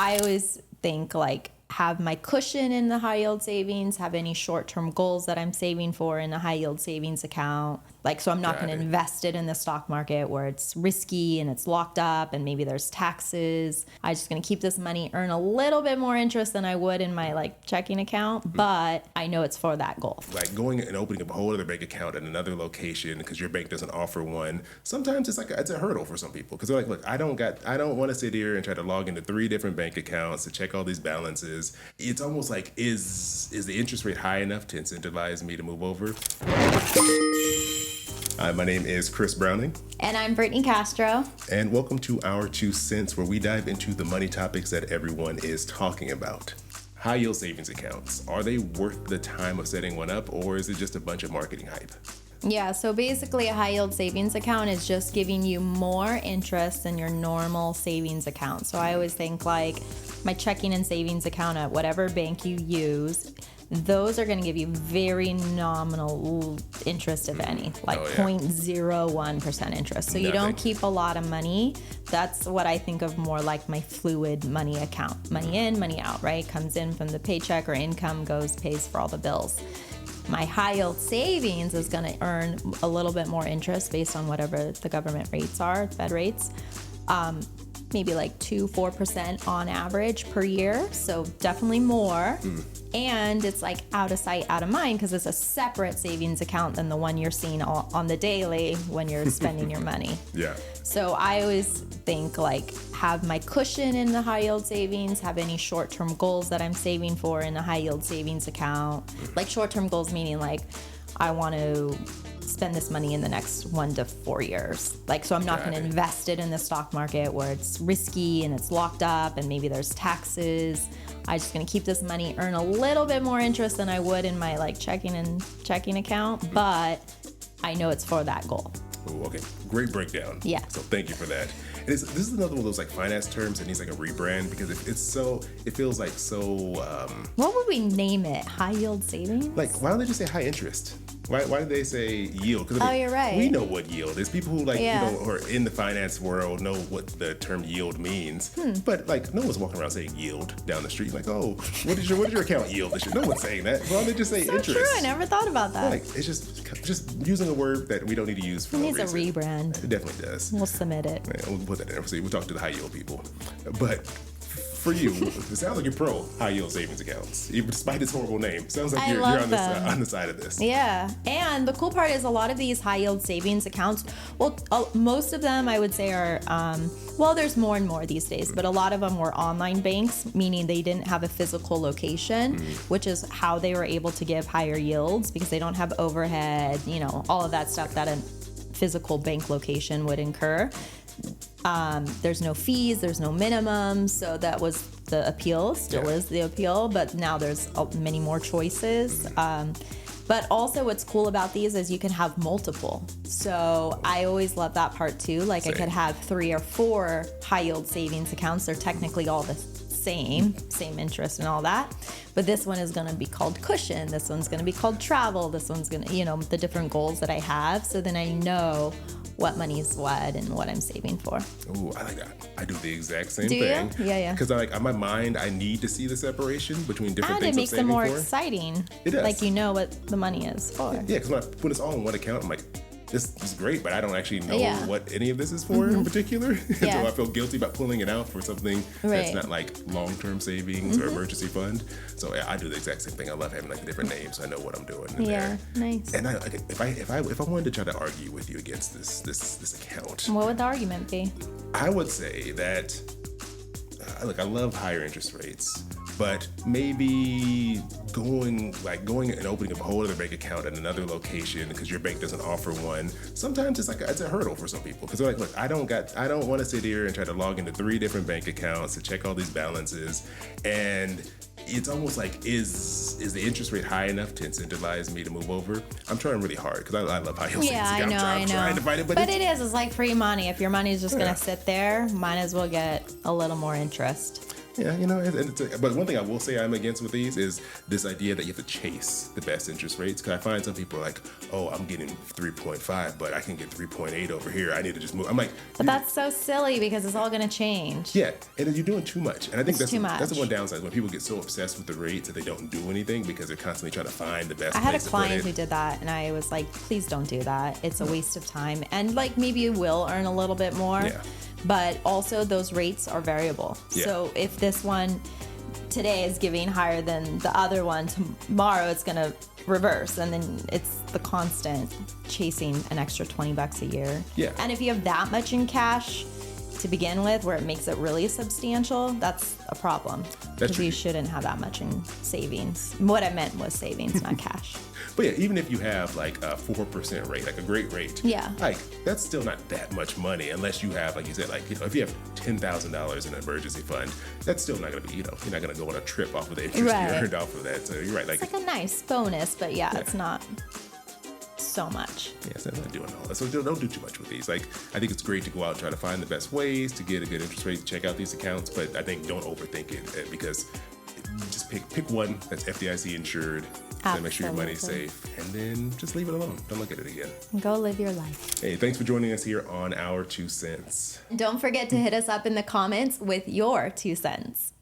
I always think like have my cushion in the high yield savings, have any short-term goals that I'm saving for in a high yield savings account. Like, so I'm not going to invest it in the stock market where it's risky and it's locked up and maybe there's taxes. I'm just going to keep this money, earn a little bit more interest than I would in my like checking account, but I know it's for that goal. Like going and opening a whole other bank account in another location because your bank doesn't offer one. Sometimes it's a hurdle for some people because they're like, look, I don't want to sit here and try to log into 3 different bank accounts to check all these balances. It's almost like, is the interest rate high enough to incentivize me to move over? Hi, my name is Chris Browning. And I'm Brittney Castro. And welcome to Our 2 Cents, where we dive into the money topics that everyone is talking about. High yield savings accounts, are they worth the time of setting one up, or is it just a bunch of marketing hype? Yeah, so basically a high yield savings account is just giving you more interest than your normal savings account. So I always think like my checking and savings account at whatever bank you use, those are going to give you very nominal interest, if any, like 0.01% interest. So you don't keep a lot of money. That's what I think of more like my fluid money account. Money in, money out, right? Comes in from the paycheck or income goes, pays for all the bills. My high yield savings is going to earn a little bit more interest based on whatever the government rates are, Fed rates. Maybe like 2-4% on average per year. So definitely more. And it's like out of sight, out of mind, because it's a separate savings account than the one you're seeing on the daily when you're spending your money. Yeah. So I always think like have my cushion in the high yield savings, have any short-term goals that I'm saving for in a high yield savings account. Like short-term goals meaning like I want to spend this money in the next 1 to 4 years. Like, so I'm not going to invest it in the stock market where it's risky and it's locked up and maybe there's taxes. I'm just going to keep this money, earn a little bit more interest than I would in my like checking account, but I know it's for that goal. Ooh, okay, great breakdown. Yeah. So thank you for that. And this is another one of those like finance terms that needs like a rebrand because it feels like so. What would we name it? High yield savings? Like, why don't they just say high interest? Why do they say yield? Because you're right. We know what yield is. People who who are in the finance world know what the term yield means. But like, no one's walking around saying yield down the street. Like, oh, what did your account yield this year? No one's saying that. Why don't they just say interest? True. I never thought about that. Like, it's just using a word that we don't need to use for It no needs reason. a rebrand. It definitely does. We'll submit it. Yeah, we'll put that in. We'll talk to the high yield people. But for you, it sounds like you're pro high yield savings accounts, even despite its horrible name. Sounds like you're on the side of this. Yeah, and the cool part is a lot of these high yield savings accounts. Well, most of them I would say are there's more and more these days, but a lot of them were online banks, meaning they didn't have a physical location, which is how they were able to give higher yields because they don't have overhead, all of that stuff that a physical bank location would incur. There's no fees, there's no minimums, so that was the appeal, still is the appeal, but now there's many more choices. But also what's cool about these is you can have multiple. So I always love that part too. Like I could have 3 or 4 high yield savings accounts. They're technically all the same interest and all that. But this one is going to be called cushion. This one's going to be called travel. This one's going to, the different goals that I have. So then I know what money is what and what I'm saving for. Ooh, I like that. I do the exact same thing. Do you? Yeah. Because on my mind, I need to see the separation between different things. And it makes it more exciting. It does. Like you know what the money is for. Yeah, because when it's all in one account, I'm like, this is great, but I don't actually know what any of this is for in particular. So I feel guilty about pulling it out for something that's not like long-term savings or emergency fund. So I do the exact same thing. I love having like the different names, so I know what I'm doing in there. Nice. And if I wanted to try to argue with you against this account, what would the argument be? I would say that look, I love higher interest rates, but maybe going and opening a whole other bank account at another location because your bank doesn't offer one. Sometimes it's a hurdle for some people because they're like, look, I don't want to sit here and try to log into 3 different bank accounts to check all these balances. And it's almost like, is the interest rate high enough to incentivize me to move over? I'm trying really hard because I love high yield savings. I know. I'm trying to fight it, but it is. It's like free money. If your money is just going to sit there, might as well get a little more interest. Yeah, but one thing I will say I'm against with these is this idea that you have to chase the best interest rates. Because I find some people are like, oh, I'm getting 3.5, but I can get 3.8 over here. I need to just move. I'm like, but that's so silly because it's all going to change. Yeah, and you're doing too much. And I think It's too much. that's the one downside when people get so obsessed with the rates that they don't do anything because they're constantly trying to find the best. I had a place to put client it. who did that, and I was like, please don't do that. It's a waste of time. And like maybe you will earn a little bit more, Yeah. but also those rates are variable. Yeah. So if this one today is giving higher than the other one, tomorrow it's going to reverse, and then it's the constant chasing an extra $20 a year. Yeah. And if you have that much in cash to begin with, where it makes it really substantial, that's a problem. Because true. you shouldn't have that much in savings. What I meant was savings, not cash. But yeah, even if you have like a 4% rate, like a great rate, Yeah. like that's still not that much money unless you have, like you said, if you have $10,000 in an emergency fund, that's still not going to be, you're not going to go on a trip off of the interest Right. you earned off of that. So you're right. It's like a nice bonus, but yeah, it's not so much. Yes, I'm not doing all that. So don't do too much with these. Like, I think it's great to go out and try to find the best ways to get a good interest rate, check out these accounts, but I think don't overthink it because just pick one that's FDIC insured, and make sure your money's Absolutely. safe, and then just leave it alone. Don't look at it again. Go live your life. Hey, thanks for joining us here on Our 2 Cents. Don't forget to hit us up in the comments with your 2 cents.